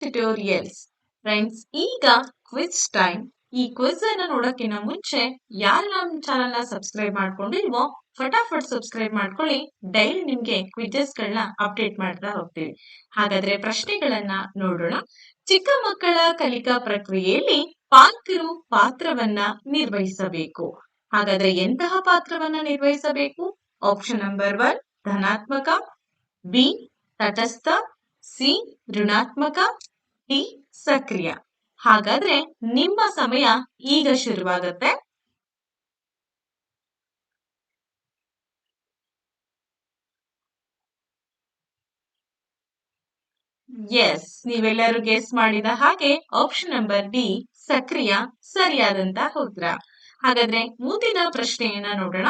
Tutorials. Friends, ಈಗ quiz time. ಈ quiz ಅನ್ನ ನೋಡೋಕ್ಕಿಂತ ಮುಂಚೆ ಯಾರು ನಮ್ಮ ಚಾನೆಲ್ ನ ಸಬ್ಸ್ಕ್ರೈಬ್ ಮಾಡ್ಕೊಂಡಿಲ್ವೋ ಫಟಾಫಟ್ ಸಬ್ಸ್ಕ್ರೈಬ್ ಮಾಡ್ಕೊಳ್ಳಿ. ಡೈಲಿ ನಿಮ್ಗೆ ಕ್ವಿಜಸ್ ಗಳನ್ನ ಅಪ್ಡೇಟ್ ಮಾಡ್ತಾ ಹೋಗ್ತೀವಿ. ಹಾಗಾದ್ರೆ ಪ್ರಶ್ನೆಗಳನ್ನ ನೋಡೋಣ. ಚಿಕ್ಕ ಮಕ್ಕಳ ಕಲಿಕಾ ಪ್ರಕ್ರಿಯೆಯಲ್ಲಿ ಪಾಲಕರು ಪಾತ್ರವನ್ನ ನಿರ್ವಹಿಸಬೇಕು. ಹಾಗಾದ್ರೆ ಎಂತಹ ಪಾತ್ರವನ್ನ ನಿರ್ವಹಿಸಬೇಕು? ಆಪ್ಷನ್ ನಂಬರ್ 1 ಧನಾತ್ಮಕ, ಬಿ ತಟಸ್ಥ, ಸಿ ಋಣಾತ್ಮಕ, ಡಿ ಸಕ್ರಿಯ. ಹಾಗಾದ್ರೆ ನಿಮ್ಮ ಸಮಯ ಈಗ ಶುರುವಾಗುತ್ತೆ. ಎಸ್, ನೀವೆಲ್ಲರೂ ಗೆಸ್ ಮಾಡಿದ ಹಾಗೆ ಆಪ್ಷನ್ ನಂಬರ್ ಡಿ ಸಕ್ರಿಯ ಸರಿಯಾದಂತ ಉತ್ತರ. ಹಾಗಾದ್ರೆ ಮುಂದಿನ ಪ್ರಶ್ನೆಯನ್ನ ನೋಡೋಣ.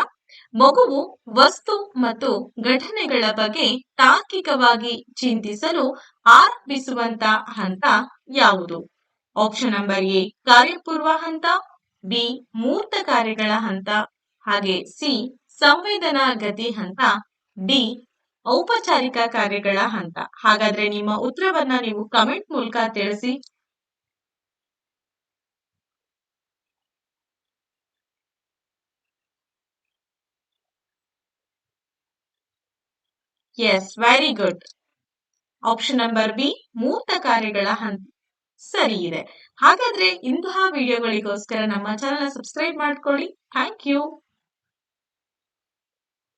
ಮಗುವು ವಸ್ತು ಮತ್ತು ಘಟನೆಗಳ ಬಗ್ಗೆ ತಾರ್ಕಿಕವಾಗಿ ಚಿಂತಿಸಲು ಆರಂಭಿಸುವಂತ ಹಂತ ಯಾವುದು? ಆಪ್ಷನ್ ನಂಬರ್ ಎ ಕಾರ್ಯಪೂರ್ವ ಹಂತ, ಬಿ ಮೂರ್ತ ಕಾರ್ಯಗಳ ಹಂತ, ಹಾಗೆ ಸಿ ಸಂವೇದನಾ ಗತಿ ಹಂತ, ಡಿ ಔಪಚಾರಿಕ ಕಾರ್ಯಗಳ ಹಂತ. ಹಾಗಾದ್ರೆ ನಿಮ್ಮ ಉತ್ತರವನ್ನ ನೀವು ಕಮೆಂಟ್ ಮೂಲಕ ತಿಳಿಸಿ. Yes, very good. Option number B ಮೂರ್ತ ಕಾರ್ಯಗಳ ಹಂತ ಸರಿ ಇದೆ. ಹಾಗಾದ್ರೆ ಇಂತಹ ವಿಡಿಯೋಗಳಿಗೋಸ್ಕರ ನಮ್ಮ ಚಾನೆಲ್ ಸಬ್ಸ್ಕ್ರೈಬ್ ಮಾಡ್ಕೊಳ್ಳಿ. Thank you.